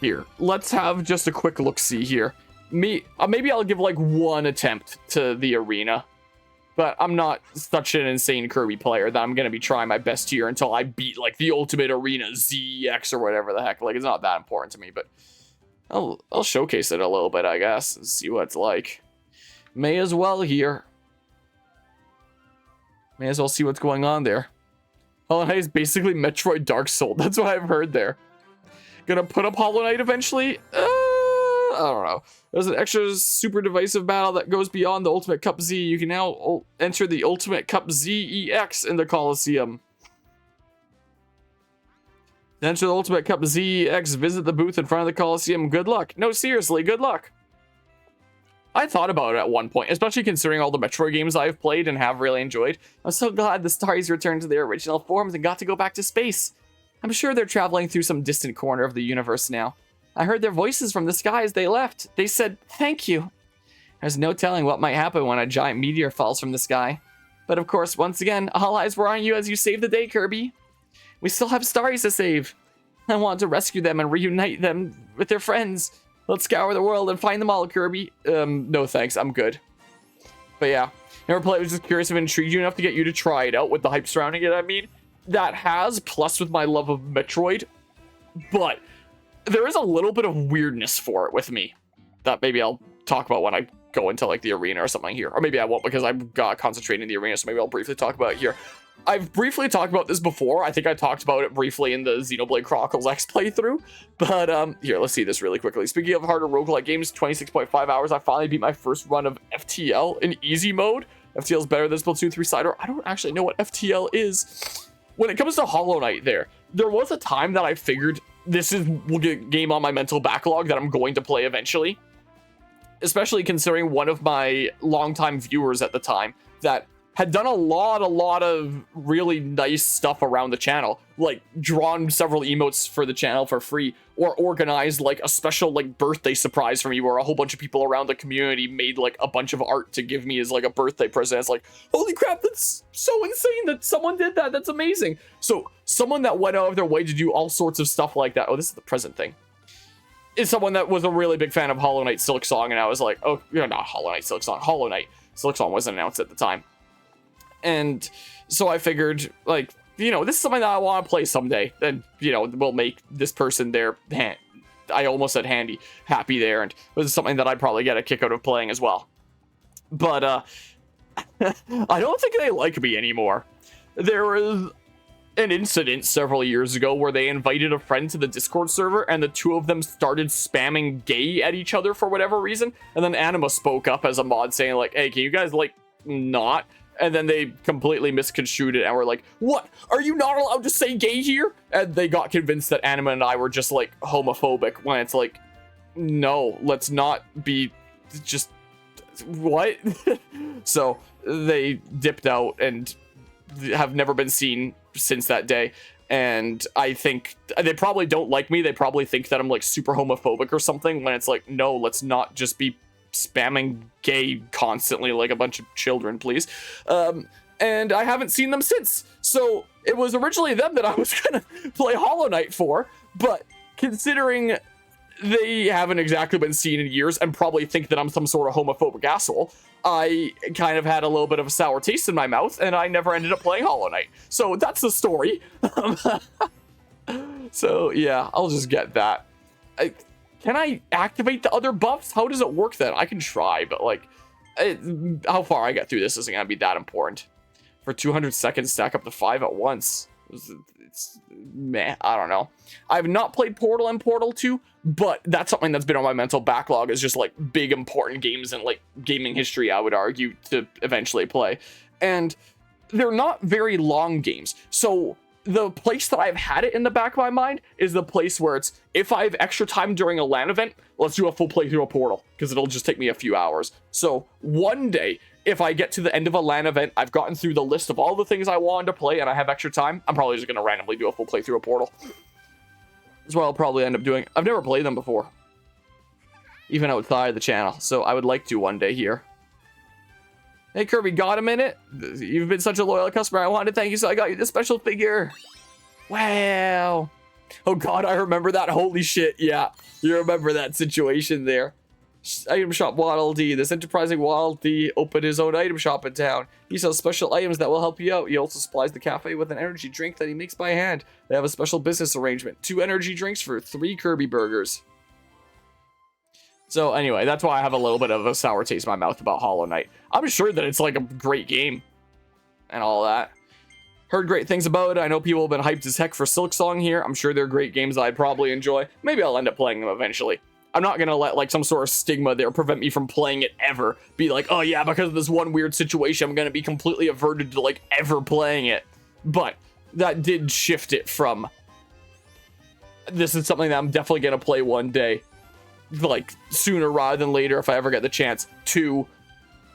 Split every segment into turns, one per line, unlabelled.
Here, let's have just a quick look-see here. Maybe I'll give like one attempt to the arena. But I'm not such an insane Kirby player that I'm going to be trying my best here until I beat, like, the Ultimate Arena ZX or whatever the heck. Like, it's not that important to me, but I'll showcase it a little bit, I guess, and see what it's like. May as well here. May as well see what's going on there. Hollow Knight is basically Metroid Dark Soul. That's what I've heard there. Gonna put up Hollow Knight eventually? I don't know. There's an extra super divisive battle that goes beyond the Ultimate Cup Z. You can now enter the Ultimate Cup ZEX in the Coliseum. To enter the Ultimate Cup ZEX, visit the booth in front of the Coliseum. Good luck. No, seriously, good luck. I thought about it at one point, especially considering all the Metroid games I've played and have really enjoyed. I'm so glad the Starries returned to their original forms and got to go back to space. I'm sure they're traveling through some distant corner of the universe now. I heard their voices from the sky as they left. They said, "Thank you." There's no telling what might happen when a giant meteor falls from the sky. But of course, once again, all eyes were on you as you saved the day, Kirby. We still have Starries to save. I want to rescue them and reunite them with their friends. Let's scour the world and find them all, Kirby. No thanks, I'm good. But yeah, never played, was just curious if it intrigued you enough to get you to try it out with the hype surrounding it, I mean. That has, plus with my love of Metroid. But there is a little bit of weirdness for it with me that maybe I'll talk about when I go into like the arena or something here. Or maybe I won't because I've got concentrating in the arena, so maybe I'll briefly talk about it here. I've briefly talked about this before. I think I talked about it briefly in the Xenoblade Chronicles X playthrough. But here, let's see this really quickly. Speaking of harder roguelike games, 26.5 hours, I finally beat my first run of FTL in easy mode. FTL is better than Splatoon 3 Cider. I don't actually know what FTL is. When it comes to Hollow Knight there was a time that I figured this is a game on my mental backlog that I'm going to play eventually. Especially considering one of my longtime viewers at the time that had done a lot of really nice stuff around the channel, like drawn several emotes for the channel for free, or organized like a special like birthday surprise for me where a whole bunch of people around the community made like a bunch of art to give me as like a birthday present. It's like, holy crap, that's so insane that someone did that. That's amazing. So someone that went out of their way to do all sorts of stuff like that. Oh, this is the present thing. Is someone that was a really big fan of Hollow Knight Silk Song, and I was like, oh, you're not Hollow Knight Silk Song. Hollow Knight Silk Song wasn't announced at the time. And so I figured, like, you know, this is something that I want to play someday. And, you know, we'll make this person there, I almost said handy, happy there. And this is something that I'd probably get a kick out of playing as well. But, I don't think they like me anymore. There was an incident several years ago where they invited a friend to the Discord server and the two of them started spamming gay at each other for whatever reason. And then Anima spoke up as a mod saying, like, hey, can you guys, like, not? And then they completely misconstrued it and were like, what? Are you not allowed to say gay here? And they got convinced that Anima and I were just, like, homophobic, when it's like, no, let's not be just, what? So they dipped out and have never been seen since that day. And I think they probably don't like me. They probably think that I'm, like, super homophobic or something, when it's like, no, let's not just be spamming gay constantly like a bunch of children, please. And I haven't seen them since. So it was originally them that I was gonna play Hollow Knight for, but considering they haven't exactly been seen in years and probably think that I'm some sort of homophobic asshole, I kind of had a little bit of a sour taste in my mouth and I never ended up playing Hollow Knight. So that's the story. So yeah, I'll just get that. Can I activate the other buffs? How does it work then? I can try, but like, how far I get through this isn't gonna be that important. For 200 seconds, stack up to 5 at once. It's meh, I don't know. I've not played Portal and Portal 2, but that's something that's been on my mental backlog, is just like big important games in like gaming history, I would argue, to eventually play. And they're not very long games. So the place that I've had it in the back of my mind is the place where it's, if I have extra time during a LAN event, let's do a full playthrough of Portal, because it'll just take me a few hours. So one day, if I get to the end of a LAN event, I've gotten through the list of all the things I wanted to play, and I have extra time, I'm probably just going to randomly do a full playthrough of Portal. That's what I'll probably end up doing. I've never played them before, even outside the channel, so I would like to one day here. Hey Kirby, got a minute? You've been such a loyal customer. I wanted to thank you, so I got you this special figure. Wow. Oh god, I remember that. Holy shit, yeah. You remember that situation there. Item shop Waddle Dee. This enterprising Waddle Dee opened his own item shop in town. He sells special items that will help you out. He also supplies the cafe with an energy drink that he makes by hand. They have a special business arrangement. 2 energy drinks for 3 Kirby burgers. So anyway, that's why I have a little bit of a sour taste in my mouth about Hollow Knight. I'm sure that it's like a great game and all that. Heard great things about it. I know people have been hyped as heck for Silksong here. I'm sure they're great games that I'd probably enjoy. Maybe I'll end up playing them eventually. I'm not gonna let like some sort of stigma there prevent me from playing it ever. Be like, oh yeah, because of this one weird situation, I'm gonna be completely averted to like ever playing it. But that did shift it from, this is something that I'm definitely gonna play one day, like sooner rather than later if I ever get the chance, to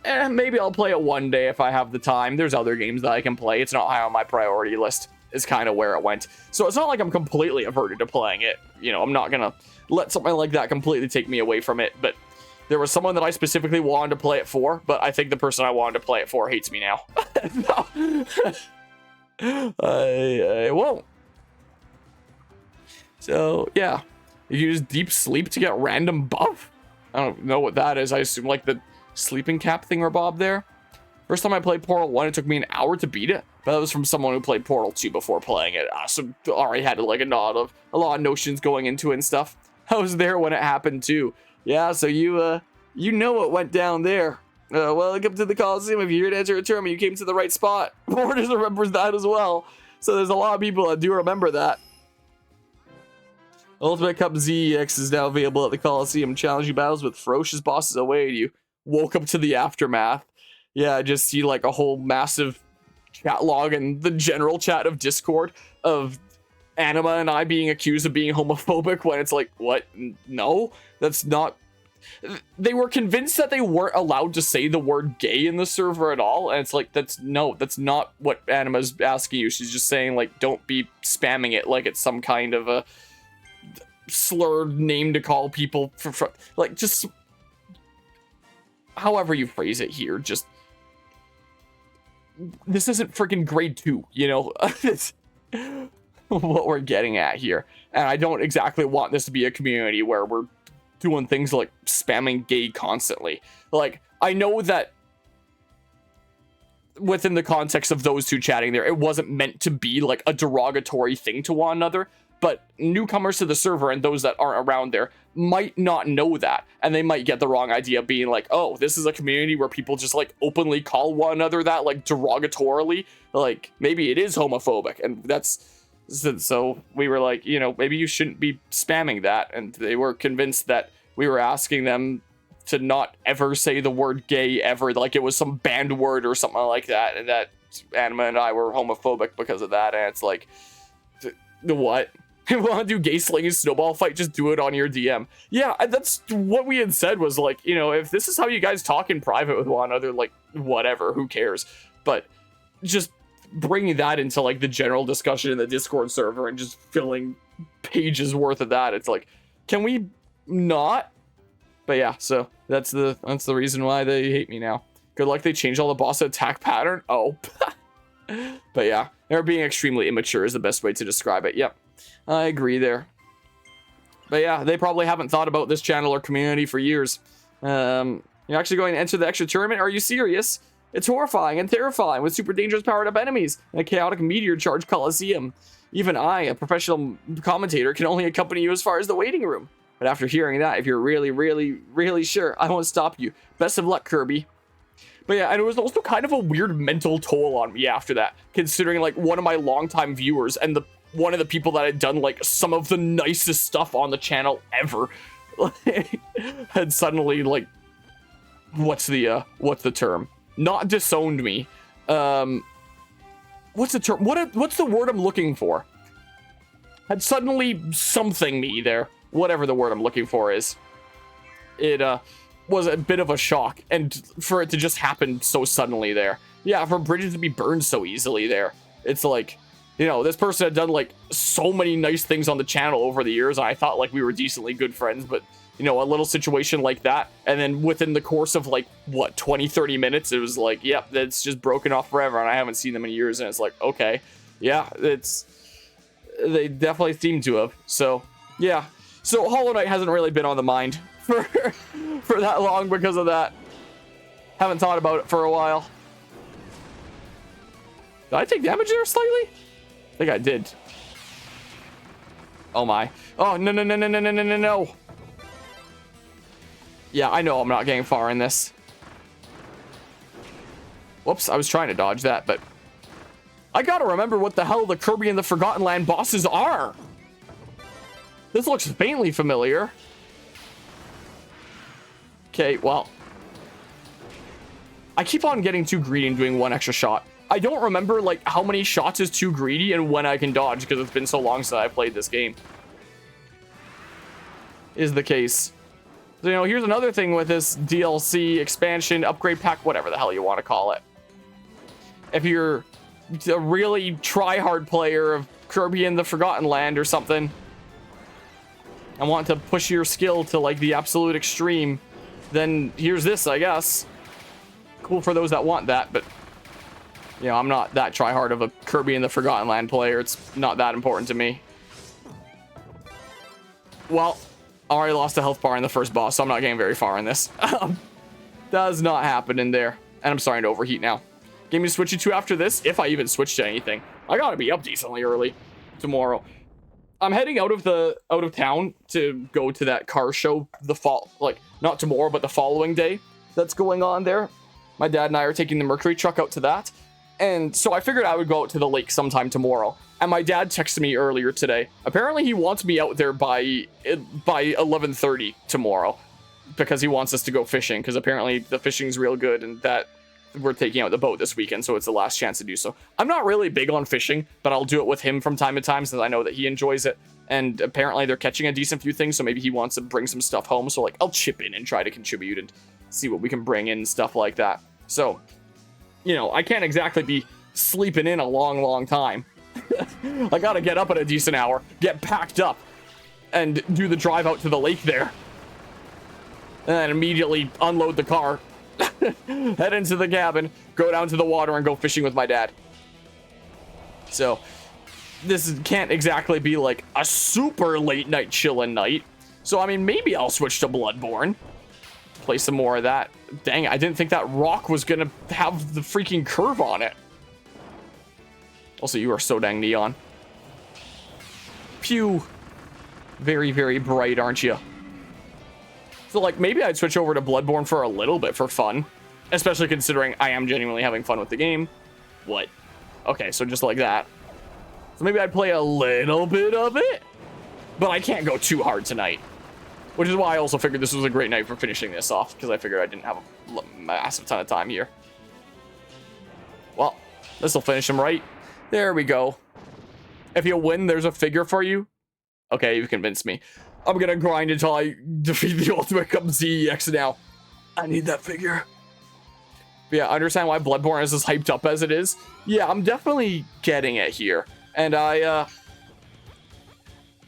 maybe I'll play it one day if I have the time. There's other games that I can play. It's not high on my priority list, is kind of where it went. So it's not like I'm completely averted to playing it. You know, I'm not gonna let something like that completely take me away from it. But there was someone that I specifically wanted to play it for, but I think the person I wanted to play it for hates me now. I won't. So yeah, you use deep sleep to get random buff. I don't know what that is. I assume like the sleeping cap thing or bob there. First time I played Portal 1, it took me an hour to beat it, but that was from someone who played Portal 2 before playing it. So already had like a lot of notions going into it and stuff. I was there when it happened too. Yeah, so you know what went down there. Welcome to the Coliseum. If you're here to enter a tournament, you came to the right spot. Borders remembers that as well. So there's a lot of people that do remember that. Ultimate Cup ZEX is now available at the Coliseum. Challenge you battles with ferocious bosses await you. Woke up to the aftermath. Yeah, I just see like a whole massive chat log in the general chat of Discord of Anima and I being accused of being homophobic when it's like, what? No, that's not. They were convinced that they weren't allowed to say the word gay in the server at all. And it's like, that's not what Anima's asking you. She's just saying like, don't be spamming it like it's some kind of a slurred name to call people for like, just however you phrase it here, just, this isn't freaking grade 2, you know? It's what we're getting at here. And I don't exactly want this to be a community where we're doing things like spamming gay constantly. Like, I know that within the context of those two chatting there, it wasn't meant to be like a derogatory thing to one another, but newcomers to the server and those that aren't around there might not know that, and they might get the wrong idea being like, oh, this is a community where people just like openly call one another that, like derogatorily, like maybe it is homophobic. And that's, so we were like, you know, maybe you shouldn't be spamming that. And they were convinced that we were asking them to not ever say the word gay ever, like it was some banned word or something like that, and that Anima and I were homophobic because of that. And it's like, the what? If you want to do gay slinging snowball fight, just do it on your DM. Yeah, that's what we had said, was like, you know, if this is how you guys talk in private with one another, like, whatever, who cares? But just bringing that into, like, the general discussion in the Discord server and just filling pages worth of that, it's like, can we not? But yeah, so that's the reason why they hate me now. Good luck, they changed all the boss attack pattern. Oh. But yeah, they're being extremely immature is the best way to describe it. Yep. I agree there. But yeah, they probably haven't thought about this channel or community for years. You're actually going to enter the extra tournament? Are you serious? It's horrifying and terrifying with super dangerous powered up enemies and a chaotic meteor charged Coliseum. Even I, a professional commentator, can only accompany you as far as the waiting room. But after hearing that, if you're really, really, really sure, I won't stop you. Best of luck, Kirby. But yeah, and it was also kind of a weird mental toll on me after that, considering like one of my longtime viewers and one of the people that had done like some of the nicest stuff on the channel ever had suddenly like, what's the term? Not disowned me. What's the term? What's the word I'm looking for? Had suddenly something me there. Whatever the word I'm looking for is. It was a bit of a shock, and for it to just happen so suddenly there. Yeah, for bridges to be burned so easily there. It's like, you know, this person had done like so many nice things on the channel over the years, and I thought like we were decently good friends, but you know, a little situation like that, and then within the course of like, what, 20-30 minutes, it was like, yep, that's just broken off forever, and I haven't seen them in years, and it's like, okay, yeah, it's They definitely seem to have. So, yeah. So Hollow Knight hasn't really been on the mind for that long because of that. Haven't thought about it for a while. Did I take damage there slightly? I think I did. Oh my. Oh, no, no, no, no, no, no, no, no. Yeah, I know I'm not getting far in this. Whoops, I was trying to dodge that, but I gotta remember what the hell the Kirby and the Forgotten Land bosses are. This looks faintly familiar. Okay, well, I keep on getting too greedy and doing one extra shot. I don't remember, like, how many shots is too greedy and when I can dodge because it's been so long since I played this game. Is the case. So, you know, here's another thing with this DLC, expansion, upgrade pack, whatever the hell you want to call it. If you're a really try-hard player of Kirby and the Forgotten Land or something, and want to push your skill to, like, the absolute extreme, then here's this, I guess. Cool for those that want that, but, you know, I'm not that try-hard of a Kirby and the Forgotten Land player. It's not that important to me. Well, I already lost a health bar in the first boss, so I'm not getting very far in this. Does not happen in there. And I'm starting to overheat now. Game to switch it to after this, if I even switch to anything. I gotta be up decently early tomorrow. I'm heading out of town to go to that car show not tomorrow, but the following day that's going on there. My dad and I are taking the Mercury truck out to that. And so I figured I would go out to the lake sometime tomorrow. And my dad texted me earlier today. Apparently he wants me out there by 11:30 tomorrow because he wants us to go fishing, because apparently the fishing's real good and that we're taking out the boat this weekend, so it's the last chance to do so. I'm not really big on fishing, but I'll do it with him from time to time since I know that he enjoys it. And apparently they're catching a decent few things, so maybe he wants to bring some stuff home. So, like, I'll chip in and try to contribute and see what we can bring in and stuff like that. So, you know, I can't exactly be sleeping in a long time. I gotta get up at a decent hour, get packed up, and do the drive out to the lake there. And then immediately unload the car, head into the cabin, go down to the water, and go fishing with my dad. So, this can't exactly be like a super late night chillin' night. So, I mean, maybe I'll switch to Bloodborne. Play some more of that. Dang it, I didn't think that rock was gonna have the freaking curve on it. Also, you are so dang neon. Pew. Very, very bright, aren't you? So, like, maybe I'd switch over to Bloodborne for a little bit for fun. Especially considering I am genuinely having fun with the game. What? Okay, so just like that. So maybe I'd play a little bit of it. But I can't go too hard tonight. Which is why I also figured this was a great night for finishing this off. Because I figured I didn't have a massive ton of time here. Well, this will finish him right. There we go. If you win, there's a figure for you. Okay, you've convinced me. I'm gonna grind until I defeat the Ultimate Cup ZEX now. I need that figure. But yeah, I understand why Bloodborne is as hyped up as it is. Yeah, I'm definitely getting it here. And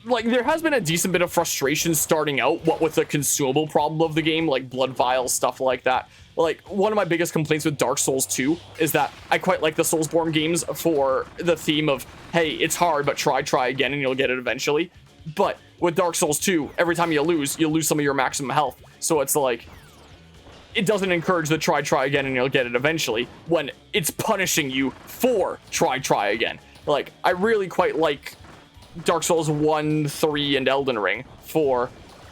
like, there has been a decent bit of frustration starting out, what with the consumable problem of the game, like blood vials, stuff like that. Like, one of my biggest complaints with Dark Souls 2 is that I quite like the Soulsborne games for the theme of, hey, it's hard, but try again, and you'll get it eventually. But with Dark Souls 2, every time you lose some of your maximum health. So it's like, it doesn't encourage the try again, and you'll get it eventually, when it's punishing you for try again. Like, I really quite like Dark Souls 1, 3, and Elden Ring for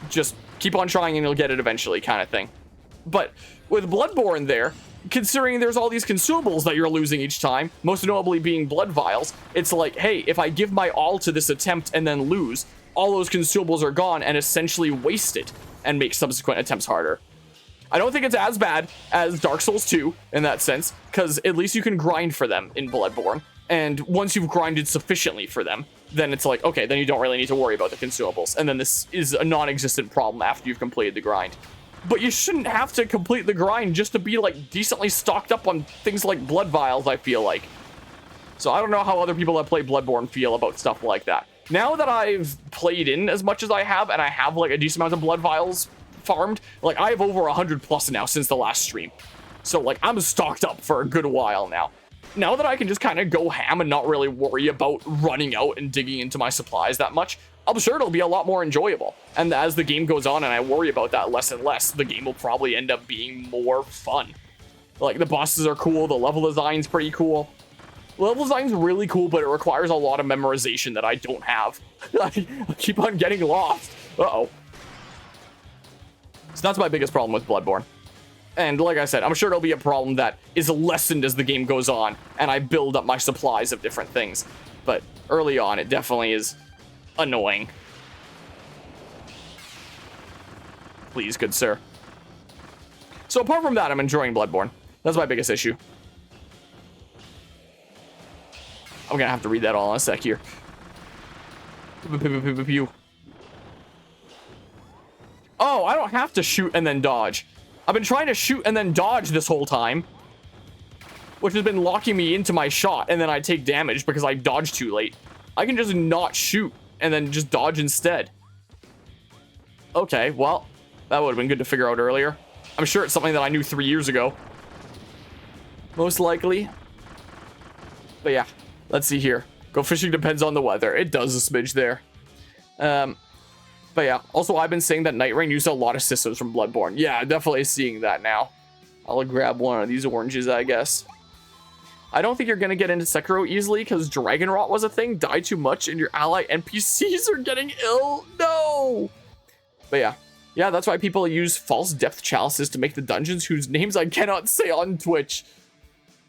just keep on trying and you'll get it eventually kind of thing. But with Bloodborne there, considering there's all these consumables that you're losing each time, most notably being blood vials, it's like, hey, if I give my all to this attempt and then lose, all those consumables are gone and essentially wasted and make subsequent attempts harder. I don't think it's as bad as Dark Souls 2 in that sense, because at least you can grind for them in Bloodborne. And once you've grinded sufficiently for them, then it's like, okay, then you don't really need to worry about the consumables. And then this is a non-existent problem after you've completed the grind. But you shouldn't have to complete the grind just to be, like, decently stocked up on things like blood vials, I feel like. So I don't know how other people that play Bloodborne feel about stuff like that. Now that I've played in as much as I have, and I have, like, a decent amount of blood vials farmed, like, I have over 100 plus now since the last stream. So, like, I'm stocked up for a good while now. now that I can just kind of go ham and not really worry about running out and digging into my supplies that much, I'm sure it'll be a lot more enjoyable. And as the game goes on and I worry about that less and less, the game will probably end up being more fun. Like, the bosses are cool, the level design's pretty cool. The level design's really cool, but it requires a lot of memorization that I don't have. I keep on getting lost. Uh-oh. So that's my biggest problem with Bloodborne. And like I said, I'm sure it'll be a problem that is lessened as the game goes on and I build up my supplies of different things. But early on, it definitely is annoying. Please, good sir. So apart from that, I'm enjoying Bloodborne. That's my biggest issue. I'm gonna have to read that all in a sec here. Oh, I don't have to shoot and then dodge. I've been trying to shoot and then dodge this whole time, which has been locking me into my shot, and then I take damage because I dodged too late. I can just not shoot and then just dodge instead. Okay, well, that would have been good to figure out earlier. I'm sure it's something that I knew 3 years ago. Most likely. But yeah, let's see here. Go fishing depends on the weather. It does a smidge there. But yeah, also I've been saying that Night Rain used a lot of systems from Bloodborne. Yeah, definitely seeing that now. I'll grab one of these oranges, I guess. I don't think you're going to get into Sekiro easily because Dragon Rot was a thing. Die too much and your ally NPCs are getting ill. No! But yeah. Yeah, that's why people use false depth chalices to make the dungeons whose names I cannot say on Twitch.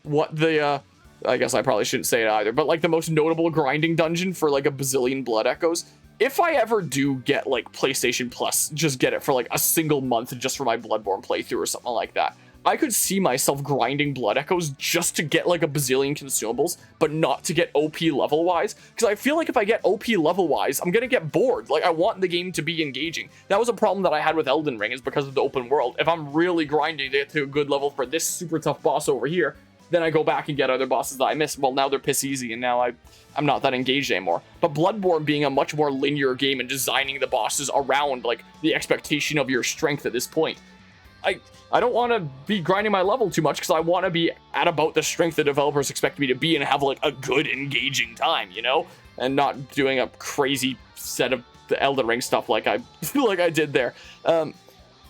What the, I guess I probably shouldn't say it either, but like the most notable grinding dungeon for like a bazillion blood echoes. If I ever do get like PlayStation Plus, just get it for like a single month just for my Bloodborne playthrough or something like that. I could see myself grinding blood echoes just to get like a bazillion consumables, but not to get OP level wise. Because I feel like if I get OP level wise, I'm gonna get bored. Like I want the game to be engaging. That was a problem that I had with Elden Ring, is because of the open world. If I'm really grinding to get to a good level for this super tough boss over here, then I go back and get other bosses that I missed. Well, now they're piss easy, and now I'm not that engaged anymore. But Bloodborne being a much more linear game and designing the bosses around like the expectation of your strength at this point, I don't want to be grinding my level too much because I want to be at about the strength the developers expect me to be and have like a good engaging time, you know, and not doing a crazy set of the Elden Ring stuff like I did there.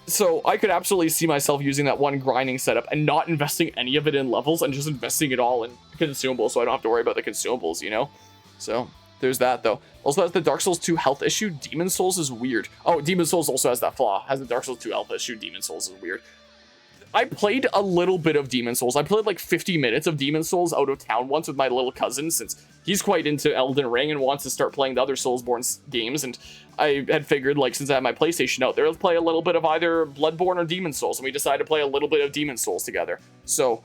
So I could absolutely see myself using that one grinding setup and not investing any of it in levels and just investing it all in consumables, so I don't have to worry about the consumables, you know? So there's that, though. Also has the Dark Souls 2 health issue. Demon Souls is weird. Oh, Demon Souls also has that flaw. Has the Dark Souls 2 health issue. Demon Souls is weird. I played a little bit of Demon Souls. I played like 50 minutes of Demon Souls out of town once with my little cousin, since he's quite into Elden Ring and wants to start playing the other Soulsborne games, and I had figured, like, since I had my PlayStation out there, let's play a little bit of either Bloodborne or Demon Souls, and we decided to play a little bit of Demon Souls together. So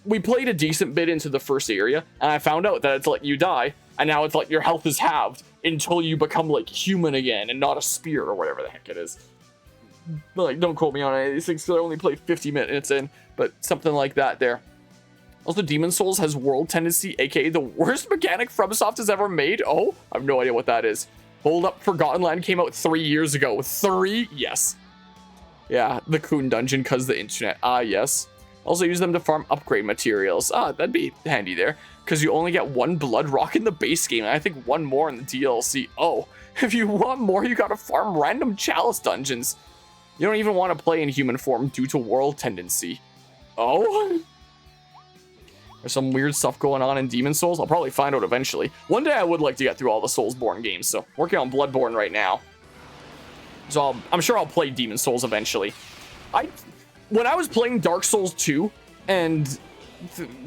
we played a decent bit into the first area, and I found out that it's like you die, and now it's like your health is halved until you become like human again and not a spear or whatever the heck it is. Like, don't quote me on any of these things because I only played 50 minutes in, but something like that there. Also, Demon Souls has world tendency, aka the worst mechanic FromSoft has ever made. Oh, I have no idea what that is. Hold Up, Forgotten Land came out 3 years ago. 3? Yes. Yeah, the Kun Dungeon because the internet. Ah, yes. Also use them to farm upgrade materials. Ah, that'd be handy there. Because you only get one blood rock in the base game, and I think one more in the DLC. Oh, if you want more, you gotta farm random chalice dungeons. You don't even want to play in human form due to world tendency. Oh? There's some weird stuff going on in Demon Souls. I'll probably find out eventually. One day I would like to get through all the Soulsborne games, so working on Bloodborne right now. So I'm sure I'll play Demon Souls eventually. When I was playing Dark Souls 2 and,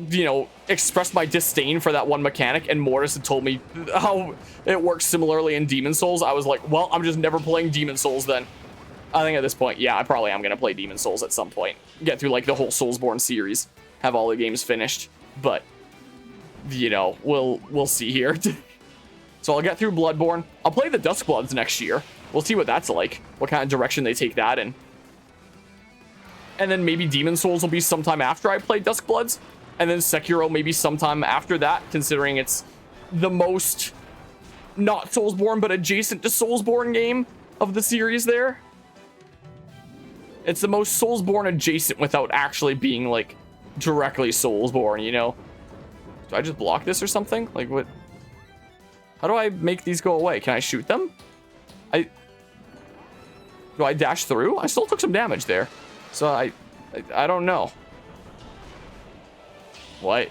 you know, expressed my disdain for that one mechanic, and Mortis had told me how it works similarly in Demon Souls, I was like, well, I'm just never playing Demon Souls then. I think at this point, yeah, I probably am going to play Demon Souls at some point. Get through, like, the whole Soulsborne series. Have all the games finished. But, you know, we'll see here. So I'll get through Bloodborne. I'll play the Duskbloods next year. We'll see what that's like. What kind of direction they take that in. And then maybe Demon Souls will be sometime after I play Duskbloods. And then Sekiro maybe sometime after that, considering it's the most not Soulsborne, but adjacent to Soulsborne game of the series there. It's the most Soulsborne adjacent without actually being, like, directly Soulsborne, you know? Do I just block this or something? Like, what? How do I make these go away? Can I shoot them? Do I dash through? I still took some damage there. So I don't know. What?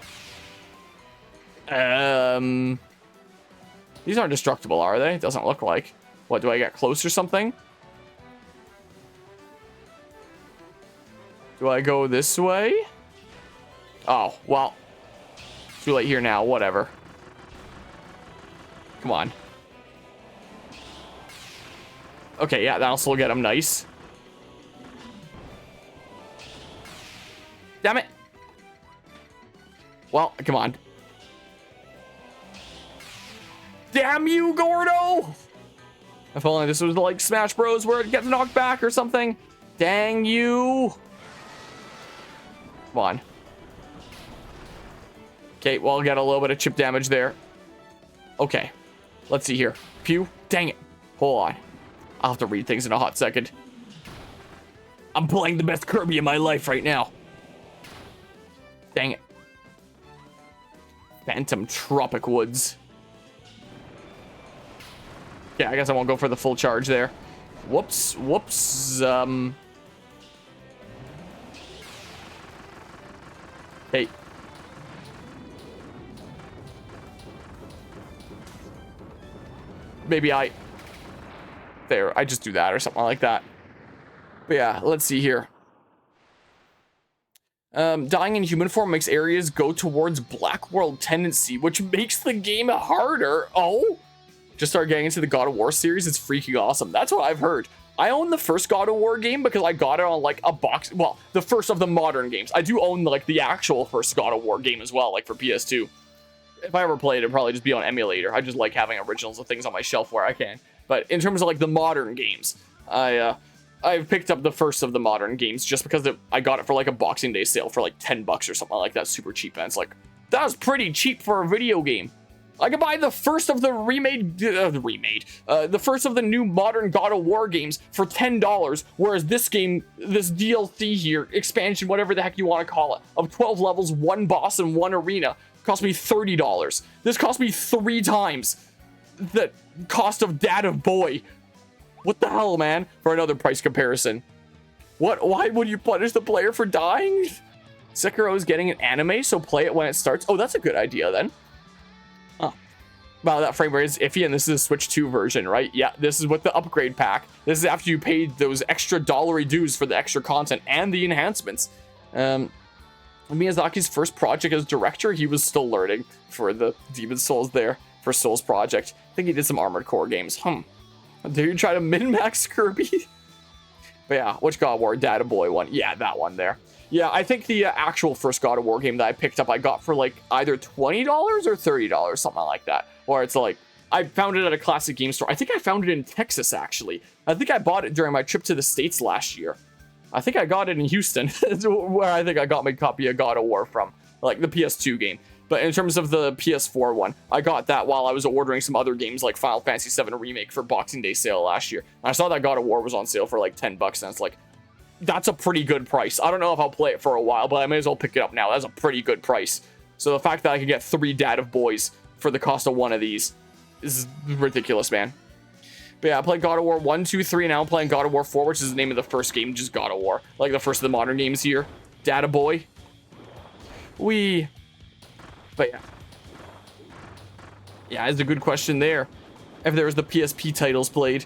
These aren't destructible, are they? It doesn't look like. What, do I get close or something? Do I go this way? Oh, well. Too late here now, whatever. Come on. Okay, yeah, that'll still get him nice. Damn it. Well, come on. Damn you, Gordo! If only this was like Smash Bros. Where it gets knocked back or something. Dang you. Come on. Okay, well, get a little bit of chip damage there. Okay. Let's see here. Pew. Dang it. Hold on. I'll have to read things in a hot second. I'm playing the best Kirby in my life right now. Dang it. Phantom Tropic Woods. Yeah, I guess I won't go for the full charge there. Whoops. Whoops. Hey. Maybe there, I just do that or something like that. But yeah, let's see here. Dying in human form makes areas go towards Black World tendency, which makes the game harder. Oh, just start getting into the God of War series. It's freaking awesome. That's what I've heard. I own the first God of War game because I got it on like a box. Well, the first of the modern games. I do own like the actual first God of War game as well, like for PS2. If I ever played it, it'd probably just be on emulator. I just like having originals of things on my shelf where I can. But in terms of like the modern games, I've picked up the first of the modern games just because I got it for like a Boxing Day sale for like $10 or something like that, super cheap. And it's like, that was pretty cheap for a video game. I could buy the first of the the first of the new modern God of War games for $10, whereas this game, this DLC here, expansion, whatever the heck you want to call it, of 12 levels, 1 boss, and 1 arena, cost me $30. This cost me 3 times the cost of Dad of Boy. What the hell, man? For another price comparison. What? Why would you punish the player for dying? Sekiro is getting an anime, so play it when it starts. Oh, that's a good idea then. Huh. Wow, that frame rate is iffy, and this is a Switch 2 version, right? Yeah, this is with the upgrade pack. This is after you paid those extra dollary dues for the extra content and the enhancements. Miyazaki's first project as director, he was still learning for the Demon Souls there, for Souls Project. I think he did some Armored Core games. Did you try to min-max Kirby? But yeah, which God of War? Dad of Boy one. Yeah, that one there. Yeah, I think the actual first God of War game that I picked up, I got for like either $20 or $30, something like that. Or it's like, I found it at a classic game store. I think I found it in Texas, actually. I think I bought it during my trip to the States last year. I think I got it in Houston, where I think I got my copy of God of War from, like the PS2 game. But in terms of the PS4 one, I got that while I was ordering some other games like Final Fantasy VII Remake for Boxing Day sale last year. And I saw that God of War was on sale for like $10, and it's like, that's a pretty good price. I don't know if I'll play it for a while, but I may as well pick it up now. That's a pretty good price. So the fact that I could get 3 Dad of Boys for the cost of one of these is ridiculous, man. But yeah, I played God of War 1, 2, 3, now I'm playing God of War 4, which is the name of the first game, just God of War. Like the first of the modern games here. Data Boy. But yeah. Yeah, it's a good question there. If there was the PSP titles played.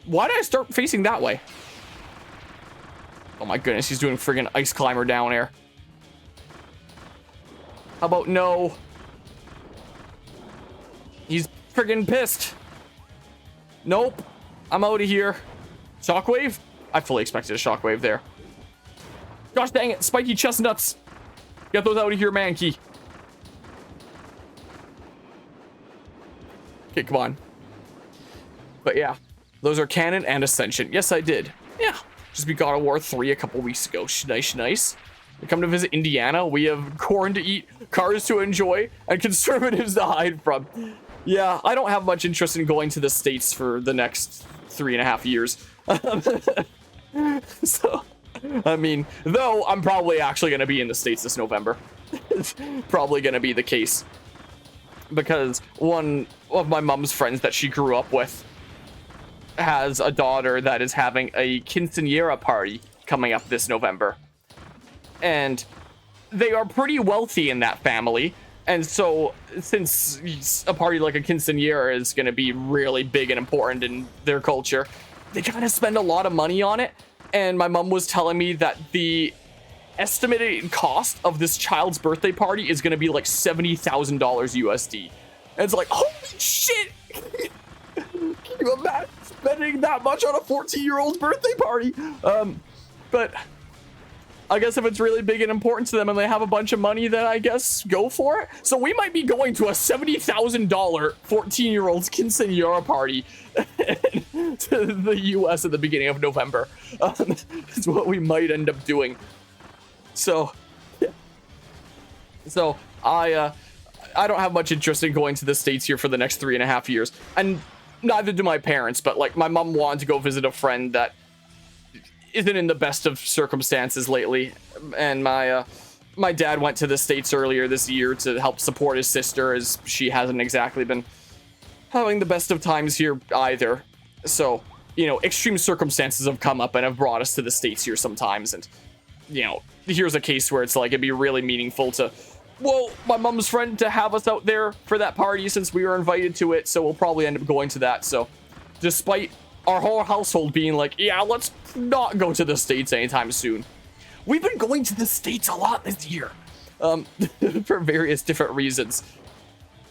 Why did I start facing that way? Oh my goodness, he's doing friggin' Ice Climber down air. How about no? He's friggin' pissed. Nope. I'm out of here. Shockwave? I fully expected a shockwave there. Gosh dang it, spiky chestnuts. Get those out of here, Mankey. Okay, come on. But yeah, those are canon and Ascension. Yes, I did. Yeah, just beat God of War 3 a couple weeks ago. Nice. We come to visit Indiana. We have corn to eat, cars to enjoy, and conservatives to hide from. Yeah, I don't have much interest in going to the States for the next 3.5 years. So, I mean, though I'm probably actually going to be in the States this November. It's probably going to be the case. Because one of my mom's friends that she grew up with has a daughter that is having a quinceañera party coming up this November. And they are pretty wealthy in that family. And so, since a party like a quinceañera is going to be really big and important in their culture, they kind of spend a lot of money on it. And my mom was telling me that the estimated cost of this child's birthday party is going to be like $70,000 USD. And it's like, holy shit! Can you imagine spending that much on a 14-year-old's birthday party? But I guess if it's really big and important to them and they have a bunch of money, then I guess go for it. So we might be going to a $70,000 14-year-old's quinceañera party to the US at the beginning of November. That's what we might end up doing. So, yeah. So I don't have much interest in going to the States here for the next 3.5 years. And neither do my parents, but like my mom wanted to go visit a friend that isn't in the best of circumstances lately, and my dad went to the States earlier this year to help support his sister, as she hasn't exactly been having the best of times here either. So, you know, extreme circumstances have come up and have brought us to the States here sometimes, and, you know, here's a case where it's like it'd be really meaningful to, well, my mom's friend to have us out there for that party since we were invited to it, so we'll probably end up going to that. So, despite our whole household being like, yeah, let's not go to the States anytime soon, we've been going to the States a lot this year, for various different reasons.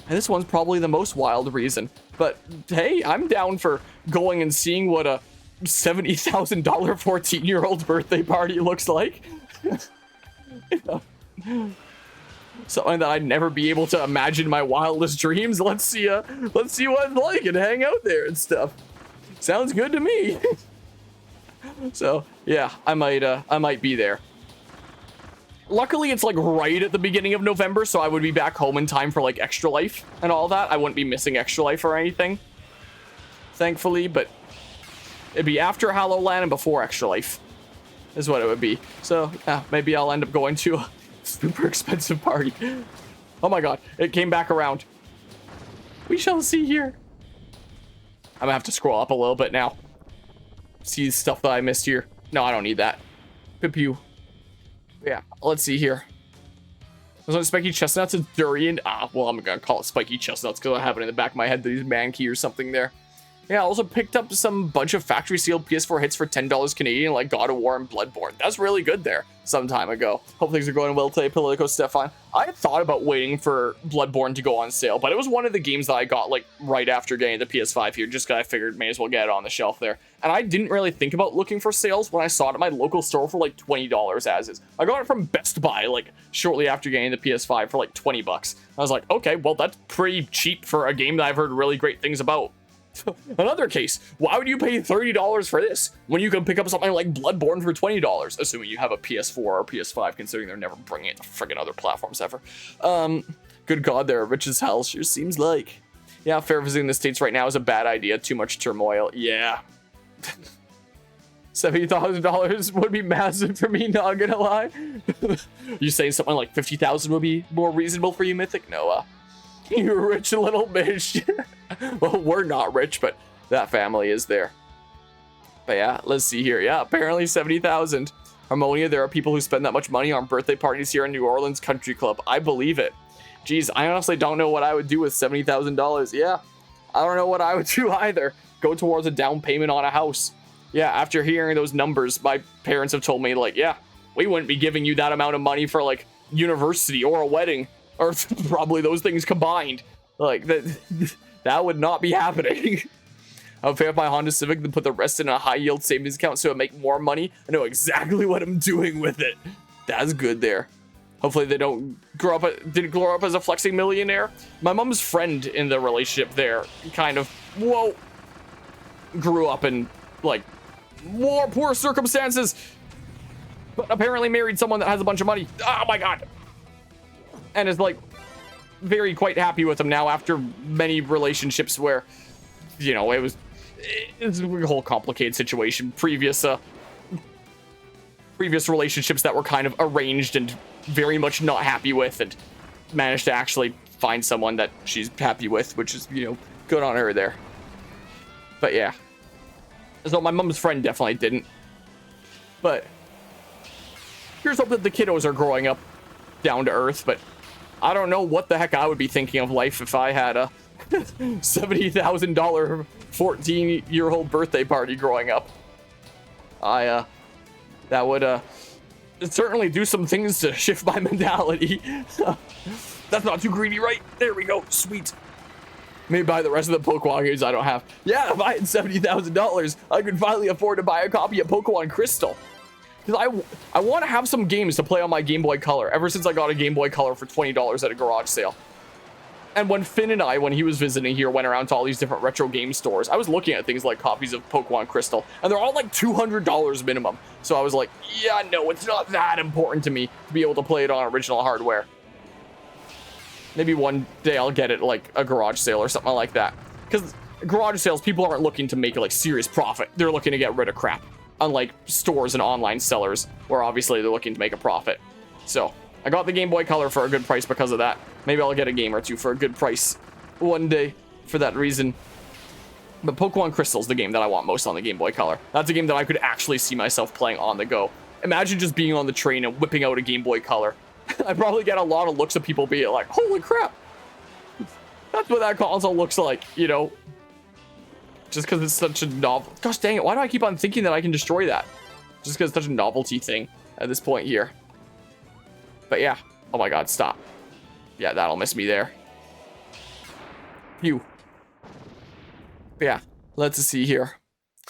And this one's probably the most wild reason. But hey, I'm down for going and seeing what a $70,000 14-year-old birthday party looks like. You know, something that I'd never be able to imagine in my wildest dreams. Let's see what it's like and hang out there and stuff. Sounds good to me. So yeah, I might be there. Luckily, it's like right at the beginning of November, so I would be back home in time for like Extra Life and all that. I wouldn't be missing Extra Life or anything, thankfully, but it'd be after HAL Land and before Extra Life is what it would be. So yeah, maybe I'll end up going to a super expensive party. Oh my god, it came back around. We shall see here. I'm gonna have to scroll up a little bit now. See stuff that I missed here. No, I don't need that. Pew. Yeah, let's see here. Was it spiky chestnuts and durian? Well, I'm gonna call it spiky chestnuts because I have it in the back of my head that he's man key or something there. Yeah, I also picked up some bunch of factory sealed PS4 hits for $10 Canadian, like God of War and Bloodborne. That's really good there some time ago. Hope things are going well today, Politico Stefan. I had thought about waiting for Bloodborne to go on sale, but it was one of the games that I got like right after getting the PS5 here, just because I figured may as well get it on the shelf there. And I didn't really think about looking for sales when I saw it at my local store for like $20 as is. I got it from Best Buy like shortly after getting the PS5 for like $20. I was like, okay, well that's pretty cheap for a game that I've heard really great things about. Another case, why would you pay $30 for this when you can pick up something like Bloodborne for $20, assuming you have a PS4 or PS5, considering they're never bringing it to friggin' other platforms ever. Good god, they're rich as hell, sure seems like. Yeah, fair visiting the States right now is a bad idea, too much turmoil. Yeah. $70,000 would be massive for me, not gonna lie. You saying something like $50,000 would be more reasonable for you, Mythic? No, you rich little bitch. Well, we're not rich, but that family is there. But yeah, let's see here. Yeah, apparently 70,000. Harmonia, there are people who spend that much money on birthday parties here in New Orleans Country Club. I believe it. Geez, I honestly don't know what I would do with $70,000. Yeah, I don't know what I would do either. Go towards a down payment on a house. Yeah, after hearing those numbers, my parents have told me, like, yeah, we wouldn't be giving you that amount of money for, like, university or a wedding. Or probably those things combined. Like, that would not be happening. I would pay off my Honda Civic, then put the rest in a high-yield savings account so it make more money. I know exactly what I'm doing with it. That's good there. Hopefully they didn't grow up as a flexing millionaire. My mom's friend in the relationship there kind of, grew up in, like, more poor circumstances. But apparently married someone that has a bunch of money. Oh my god. And is, like, very quite happy with him now after many relationships where, you know, it's a whole complicated situation. Previous relationships that were kind of arranged and very much not happy with, and managed to actually find someone that she's happy with, which is, you know, good on her there. But yeah. So my mom's friend definitely didn't. But here's hope that the kiddos are growing up down to earth, but I don't know what the heck I would be thinking of life if I had a $70,000 14-year-old birthday party growing up. That would certainly do some things to shift my mentality. That's not too greedy, right? There we go. Sweet. Maybe buy the rest of the Pokemon games I don't have. Yeah, if I had $70,000, I could finally afford to buy a copy of Pokemon Crystal. Because I want to have some games to play on my Game Boy Color ever since I got a Game Boy Color for $20 at a garage sale. And when Finn and I, when he was visiting here, went around to all these different retro game stores, I was looking at things like copies of Pokemon Crystal, and they're all like $200 minimum. So I was like, yeah, no, it's not that important to me to be able to play it on original hardware. Maybe one day I'll get it like a garage sale or something like that. Because garage sales, people aren't looking to make like serious profit. They're looking to get rid of crap. Unlike stores and online sellers, where obviously they're looking to make a profit. So I got the Game Boy Color for a good price because of that. Maybe I'll get a game or two for a good price one day for that reason. But Pokemon Crystal is the game that I want most on the Game Boy Color. That's a game that I could actually see myself playing on the go. Imagine just being on the train and whipping out a Game Boy Color. I probably get a lot of looks of people being like, holy crap. That's what that console looks like, you know. Just because it's such a novel... Gosh dang it, why do I keep on thinking that I can destroy that? Just because it's such a novelty thing at this point here. But yeah. Oh my god, stop. Yeah, that'll miss me there. Phew. But yeah, let's see here.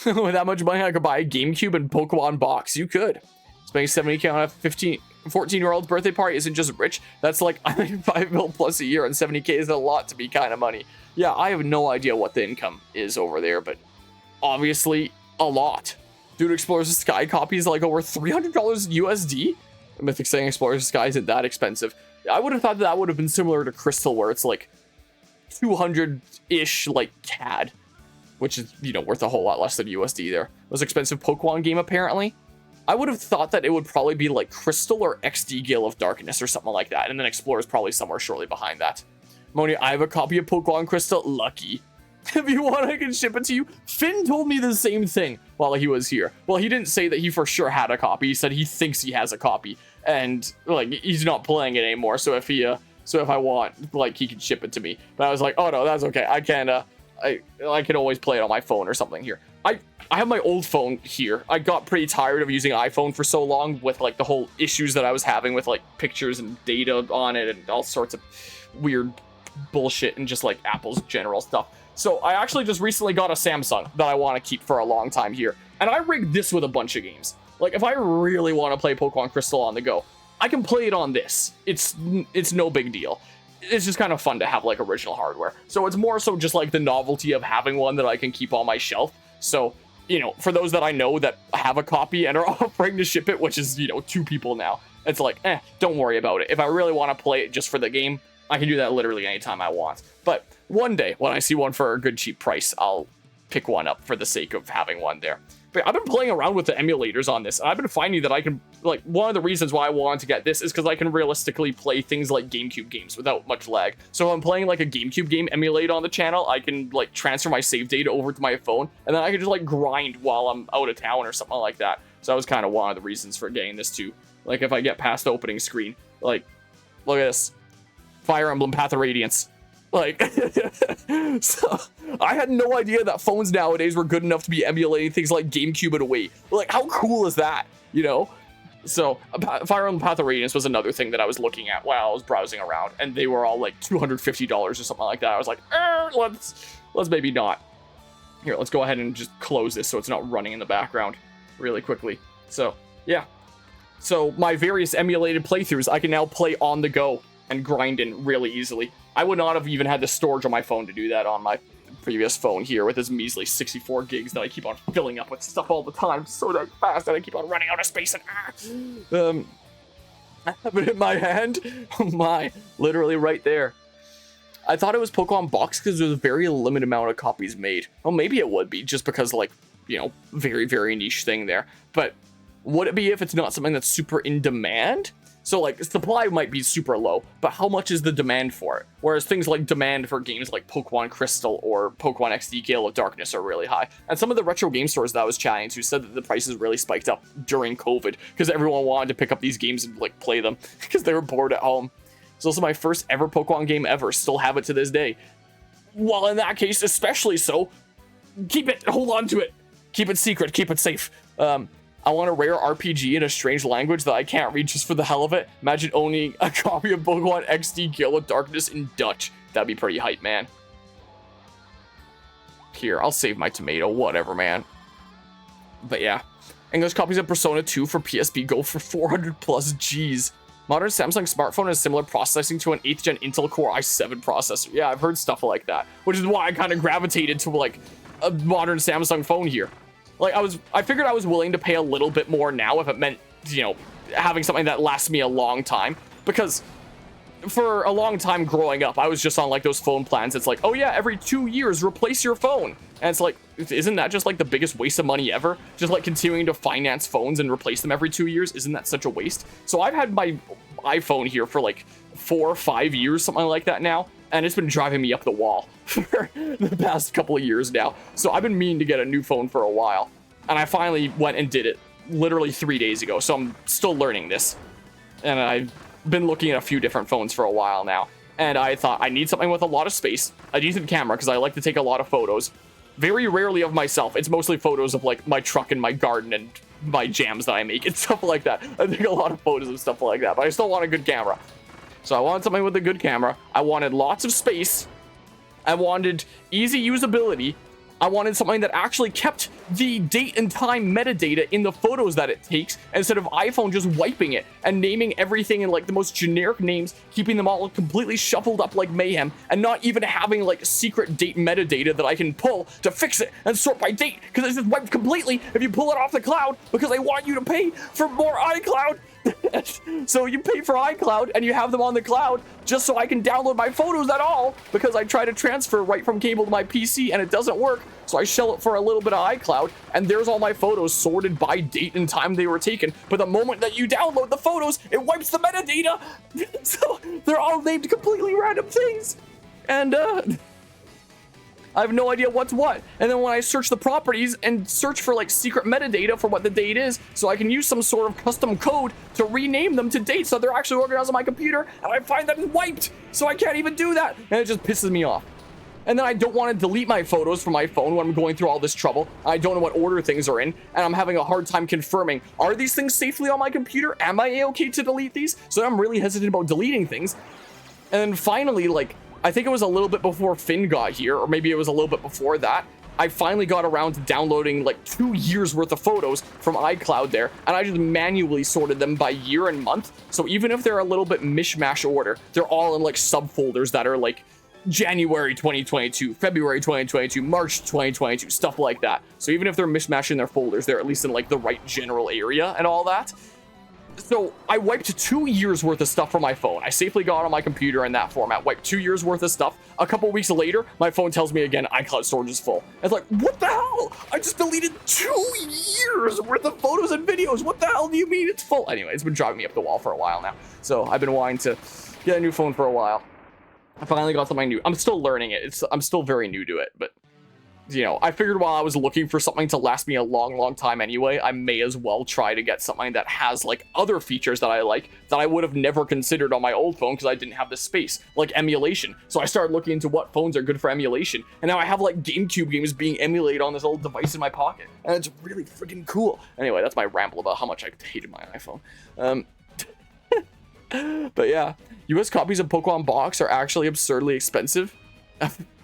With that much money, I could buy a GameCube and Pokemon box. You could. Spending $70K on a 14-year-old's birthday party isn't just rich. That's like, I mean, $5 mil plus a year, and $70K is a lot to be kind of money. Yeah, I have no idea what the income is over there, but obviously a lot. Dude Explorers the Sky copy is like over $300 USD. Mythic saying Explorers the Sky isn't that expensive. I would have thought that would have been similar to Crystal, where it's like 200-ish like CAD, which is, you know, worth a whole lot less than USD there. It was an expensive Pokemon game, apparently. I would have thought that it would probably be like Crystal or XD Gale of Darkness or something like that, and then Explorer's probably somewhere shortly behind that. Moni, I have a copy of Pokemon Crystal. Lucky. If you want, I can ship it to you. Finn told me the same thing while he was here. Well, he didn't say that he for sure had a copy. He said he thinks he has a copy, and like he's not playing it anymore. So if I want, like, he can ship it to me. But I was like, oh no, that's okay. I can I can always play it on my phone or something here. I have my old phone here. I got pretty tired of using iPhone for so long with like the whole issues that I was having with like pictures and data on it and all sorts of weird bullshit and just like Apple's general stuff. So I actually just recently got a Samsung that I want to keep for a long time here. And I rigged this with a bunch of games. Like if I really want to play Pokemon Crystal on the go, I can play it on this. It's no big deal. It's just kind of fun to have like original hardware. So it's more so just like the novelty of having one that I can keep on my shelf. So, you know, for those that I know that have a copy and are offering to ship it, which is, you know, 2 people now, it's like, don't worry about it. If I really want to play it just for the game, I can do that literally anytime I want. But one day, when I see one for a good cheap price, I'll pick one up for the sake of having one there. But I've been playing around with the emulators on this, and I've been finding that I can, like, one of the reasons why I wanted to get this is because I can realistically play things like GameCube games without much lag. So if I'm playing, like, a GameCube game emulate on the channel, I can, like, transfer my save data over to my phone, and then I can just, like, grind while I'm out of town or something like that. So that was kind of one of the reasons for getting this, too. Like, if I get past the opening screen, like, look at this. Fire Emblem Path of Radiance. Like, so I had no idea that phones nowadays were good enough to be emulating things like GameCube and Wii. Like, how cool is that, you know? So Fire Emblem Path of Radiance was another thing that I was looking at while I was browsing around, and they were all like $250 or something like that. I was like, let's maybe not. Here, let's go ahead and just close this so it's not running in the background really quickly. So, yeah. So my various emulated playthroughs, I can now play on the go and grind in really easily. I would not have even had the storage on my phone to do that on my previous phone here with this measly 64 gigs that I keep on filling up with stuff all the time so that fast that I keep on running out of space and I have it in my hand. Oh my, literally right there. I thought it was Pokemon Box because there's a very limited amount of copies made. Well, maybe it would be just because, like, you know, very, very niche thing there. But would it be if it's not something that's super in demand? So like supply might be super low, but how much is the demand for it? Whereas things like demand for games like Pokemon Crystal or Pokemon XD Gale of Darkness are really high. And some of the retro game stores that I was chatting to said that the prices really spiked up during COVID because everyone wanted to pick up these games and like play them because they were bored at home. It's also my first ever Pokemon game ever. Still have it to this day. Well, in that case, especially so, keep it, hold on to it. Keep it secret, keep it safe. I want a rare RPG in a strange language that I can't read just for the hell of it. Imagine owning a copy of Pokemon XD Gale of Darkness in Dutch. That'd be pretty hype, man. Here, I'll save my tomato, whatever, man. But yeah, English copies of Persona 2 for PSP go for 400 plus G's. Modern Samsung smartphone has similar processing to an 8th gen Intel Core i7 processor. Yeah, I've heard stuff like that, which is why I kind of gravitated to like a modern Samsung phone here. Like I figured I was willing to pay a little bit more now if it meant, you know, having something that lasts me a long time, because for a long time growing up, I was just on like those phone plans. It's like, oh yeah, every 2 years replace your phone. And it's like, isn't that just like the biggest waste of money ever? Just like continuing to finance phones and replace them every 2 years. Isn't that such a waste? So I've had my iPhone here for like 4 or 5 years, something like that now. And it's been driving me up the wall for the past couple of years now. So I've been meaning to get a new phone for a while. And I finally went and did it literally 3 days ago. So I'm still learning this. And I've been looking at a few different phones for a while now. And I thought I need something with a lot of space, a decent camera, because I like to take a lot of photos. Very rarely of myself. It's mostly photos of like my truck and my garden and my jams that I make and stuff like that. I take a lot of photos of stuff like that, but I still want a good camera. So I wanted something with a good camera. I wanted lots of space. I wanted easy usability. I wanted something that actually kept the date and time metadata in the photos that it takes, instead of iPhone just wiping it and naming everything in like the most generic names, keeping them all completely shuffled up like mayhem, and not even having like secret date metadata that I can pull to fix it and sort by date, because it's just wiped completely if you pull it off the cloud, because they want you to pay for more iCloud. So you pay for iCloud and you have them on the cloud just so I can download my photos at all, because I try to transfer right from cable to my PC and it doesn't work. So I shell it for a little bit of iCloud and there's all my photos sorted by date and time they were taken. But the moment that you download the photos, it wipes the metadata. So they're all named completely random things. And I have no idea what's what. And then when I search the properties and search for like secret metadata for what the date is, so I can use some sort of custom code to rename them to dates so they're actually organized on my computer, and I find that it's wiped, so I can't even do that, and it just pisses me off. And then I don't want to delete my photos from my phone when I'm going through all this trouble. I don't know what order things are in, and I'm having a hard time confirming, are these things safely on my computer? Am I A-okay to delete these? So I'm really hesitant about deleting things. And then finally, like, I think it was a little bit before Finn got here, or maybe it was a little bit before that, I finally got around to downloading like 2 years worth of photos from iCloud there, and I just manually sorted them by year and month. So even if they're a little bit mishmash order, they're all in like subfolders that are like January 2022, February 2022, March 2022, stuff like that. So even if they're mishmash in their folders, they're at least in like the right general area and all that. So I wiped 2 years worth of stuff from my phone. I safely got on my computer in that format, wiped 2 years worth of stuff. A couple weeks later, my phone tells me again, iCloud storage is full. It's like, what the hell? I just deleted 2 years worth of photos and videos. What the hell do you mean it's full? Anyway, it's been driving me up the wall for a while now. So I've been wanting to get a new phone for a while. I finally got something new. I'm still learning it. I'm still very new to it, but you know, I figured while I was looking for something to last me a long time anyway, I may as well try to get something that has like other features that I like that I would have never considered on my old phone because I didn't have the space, like emulation. So I started looking into what phones are good for emulation, and now I have like GameCube games being emulated on this old device in my pocket, and it's really freaking cool. Anyway, that's my ramble about how much I hated my iPhone. But yeah, US copies of Pokemon Box are actually absurdly expensive.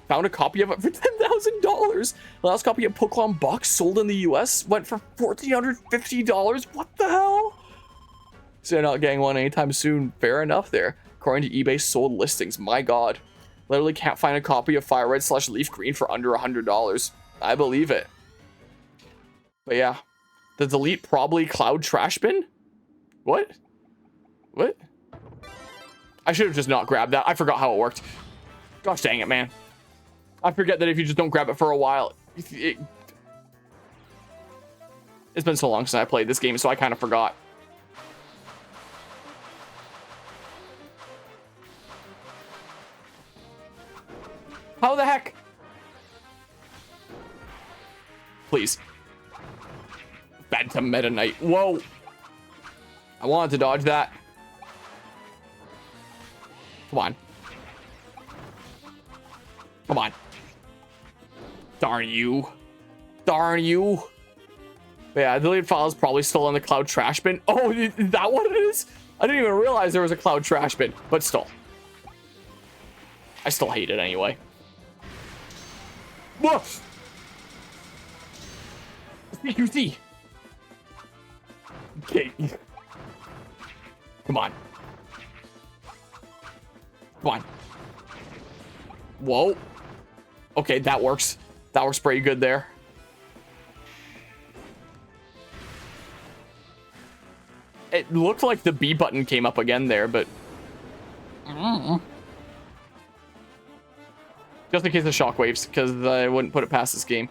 Found a copy of it for $10,000. The last copy of Pokemon Box sold in the US went for $1,450. What the hell? So you're not getting one anytime soon. Fair enough there. According to eBay sold listings. My god. Literally can't find a copy of Fire Red / Leaf Green for under $100. I believe it. But yeah. The delete probably cloud trash bin? What? What? I should have just not grabbed that. I forgot how it worked. Gosh dang it, man. I forget that if you just don't grab it for a while, it's been so long since I played this game, so I kind of forgot. Phantom Meta Knight. Whoa. I wanted to dodge that. Come on. Come on. Darn you. Darn you. But yeah, deleted file is probably still in the cloud trash bin. Oh, is that what it is? I didn't even realize there was a cloud trash bin, but still. I still hate it anyway. Woof! CQC! Okay. Come on. Come on. Whoa. Okay, that works. That works pretty good there. It looked like the B button came up again there, but... Just in case of shockwaves, because I wouldn't put it past this game.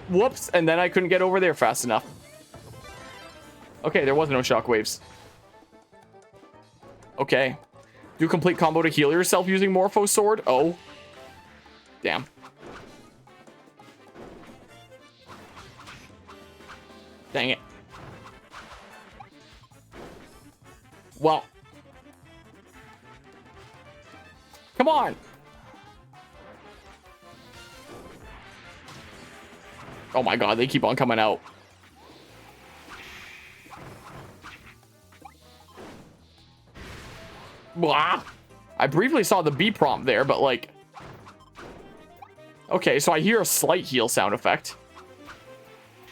Whoops, and then I couldn't get over there fast enough. Okay, there was no shockwaves. Okay. Do complete combo to heal yourself using Morpho Sword? Oh. Damn. Dang it. Well. Come on. Oh my god, they keep on coming out. Blah. I briefly saw the B prompt there, but like... Okay, so I hear a slight heal sound effect.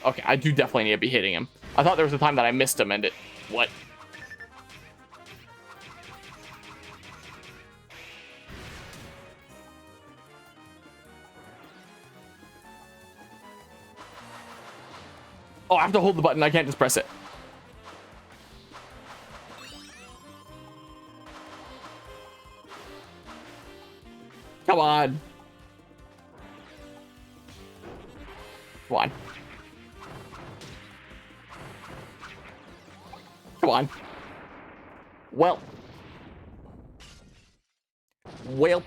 Okay, I do definitely need to be hitting him. I thought there was a time that I missed him and it... What? Oh, I have to hold the button. I can't just press it. Come on. Come on. Come on. Well. Welp.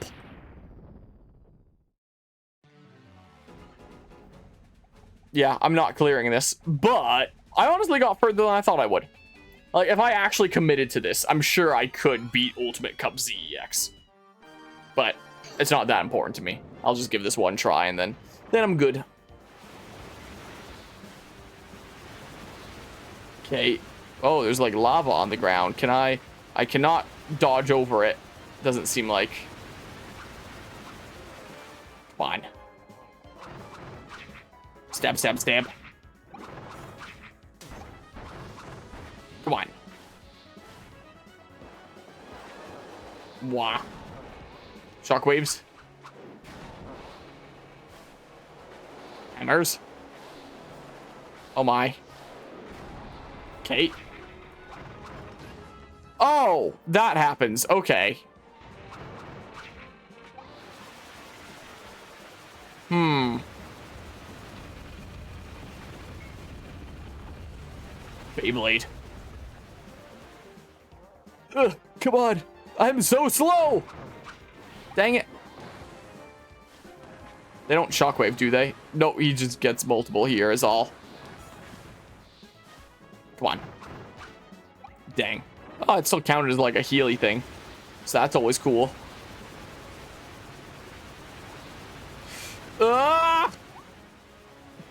Yeah, I'm not clearing this, but I honestly got further than I thought I would. Like, if I actually committed to this, I'm sure I could beat Ultimate Cup ZEX. But it's not that important to me. I'll just give this one try and then I'm good. Okay. Oh, there's like lava on the ground. Can I cannot dodge over it. Doesn't seem like. Come on. Stab, stab, stab. Come on. Wah. Shockwaves. Hammers. Oh my. Okay. Oh, that happens. Okay. Beyblade. Ugh, come on. I'm so slow. Dang it. They don't shockwave, do they? No, he just gets multiple here is all. Come on. Dang. Oh, it still counted as like a Healy thing. So that's always cool. Ah!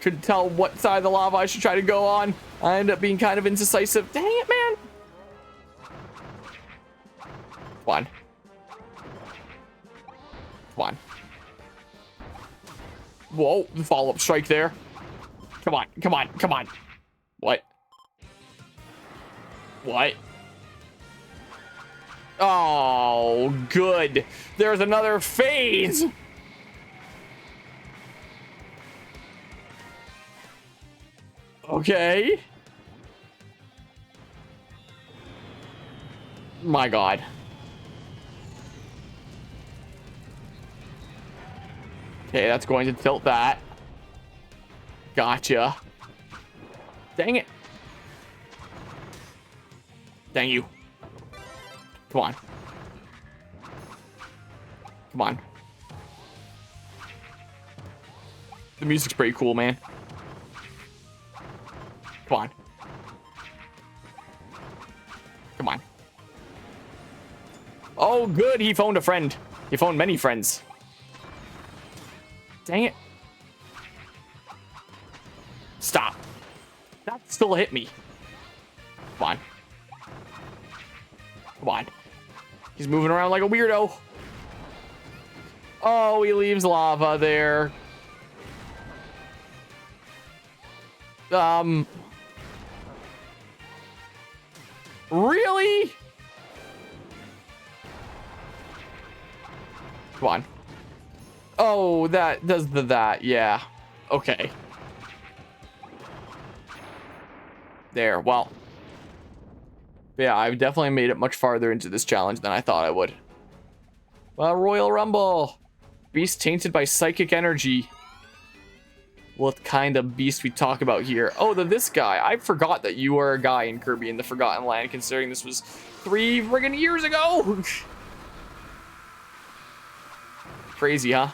Couldn't tell what side of the lava I should try to go on. I end up being kind of indecisive. Dang it, man. Come on. Come on. Whoa, the follow-up strike there. Come on, come on, come on. What? What? Oh, good. There's another phase. Okay. My God. Okay, that's going to tilt that. Gotcha. Dang it. Dang you. Come on. Come on. The music's pretty cool, man. Come on. Oh, good. He phoned a friend. He phoned many friends. Dang it. Stop. That still hit me. Come on. Come on. He's moving around like a weirdo. Oh, he leaves lava there. Really? Come on. Oh, that does that. Yeah. Okay. There. Well. Yeah, I've definitely made it much farther into this challenge than I thought I would. Well, Royal Rumble. Beast tainted by psychic energy. What kind of beast we talk about here? Oh, this guy. I forgot that you are a guy in Kirby in the Forgotten Land, considering this was 3 friggin' years ago. Crazy, huh?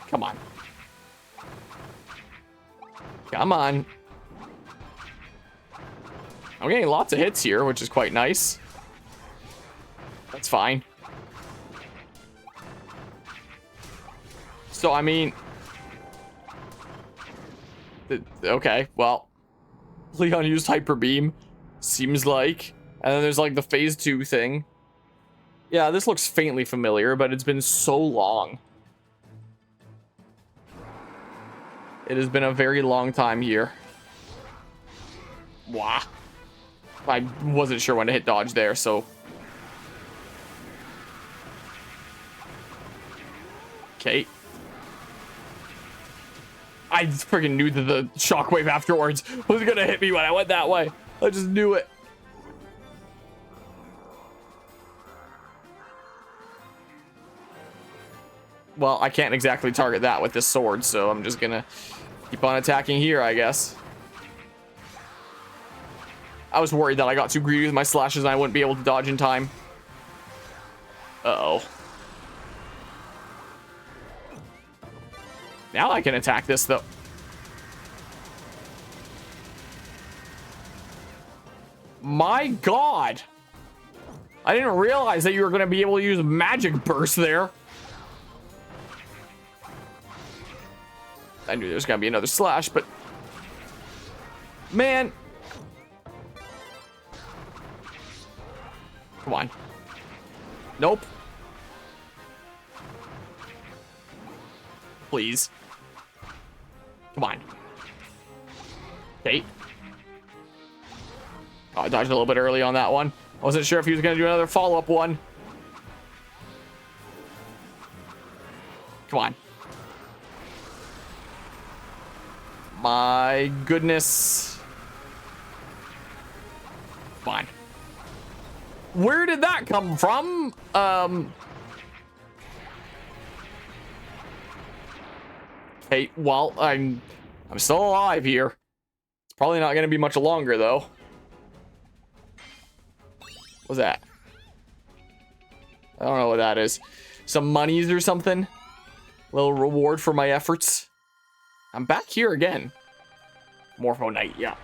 Come on. Come on. I'm getting lots of hits here, which is quite nice. That's fine. So, I mean... Okay, well... Leon used Hyper Beam. Seems like. And then there's like the Phase 2 thing. Yeah, this looks faintly familiar, but it's been so long. It has been a very long time here. Wow. I wasn't sure when to hit dodge there, so... Okay. I freaking knew that the shockwave afterwards was gonna hit me when I went that way. I just knew it. Well, I can't exactly target that with this sword, so I'm just gonna keep on attacking here, I guess. I was worried that I got too greedy with my slashes and I wouldn't be able to dodge in time. Uh-oh. Now I can attack this, though. My God. I didn't realize that you were going to be able to use magic burst there. I knew there was going to be another slash, but... Man. Come on. Nope. Please. Come on. Okay. Oh, I dodged a little bit early on that one. I wasn't sure if he was going to do another follow-up one. Come on. My goodness. Come on. Where did that come from? Hey, well, I'm still alive here. It's probably not going to be much longer, though. What's that? I don't know what that is. Some monies or something? A little reward for my efforts. I'm back here again. Morpho Knight, yeah.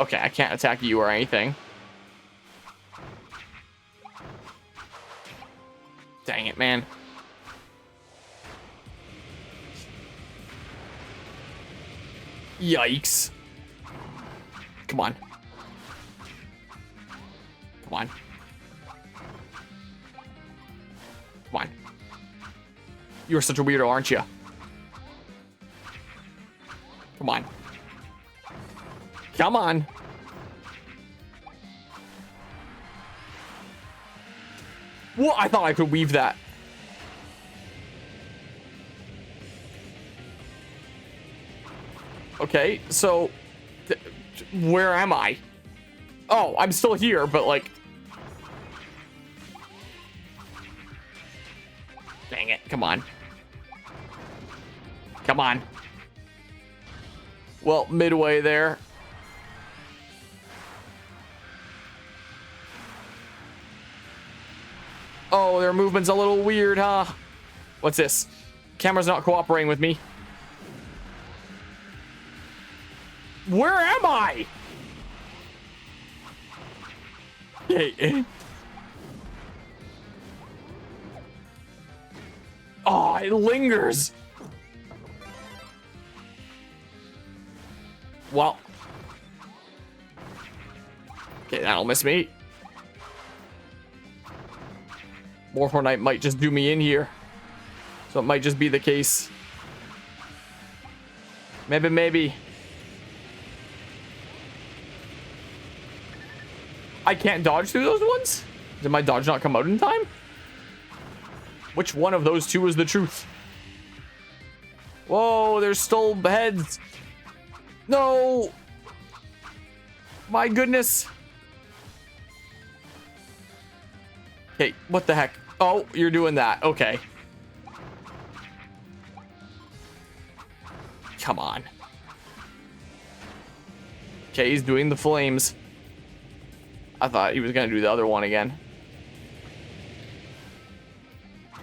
Okay, I can't attack you or anything. Dang it, man. Yikes. Come on. Come on. Come on. You're such a weirdo, aren't you? Come on. Come on. What? I thought I could weave that. Okay, so... where am I? Oh, I'm still here, but like... Dang it, come on. Come on. Well, midway there. Oh, their movement's a little weird, huh? What's this? Camera's not cooperating with me. Where am I? Okay. Oh, it lingers. Well. Okay, that'll miss me. Morpho Knight might just do me in here. So it might just be the case. Maybe. I can't dodge through those ones? Did my dodge not come out in time? Which one of those two is the truth? Whoa, there's still heads. No. My goodness. Okay, what the heck? Oh, you're doing that. Okay. Come on. Okay, he's doing the flames. I thought he was gonna do the other one again.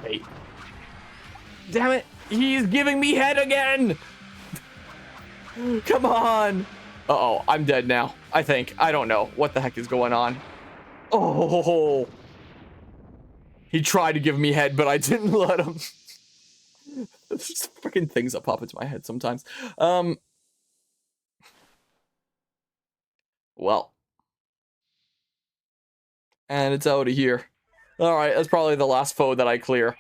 Wait. Damn it! He's giving me head again! Come on! Uh-oh, I'm dead now. I think. I don't know. What the heck is going on? Oh! He tried to give me head, but I didn't let him. There's just freaking things that pop into my head sometimes. Well. And it's out of here. Alright, that's probably the last foe that I clear.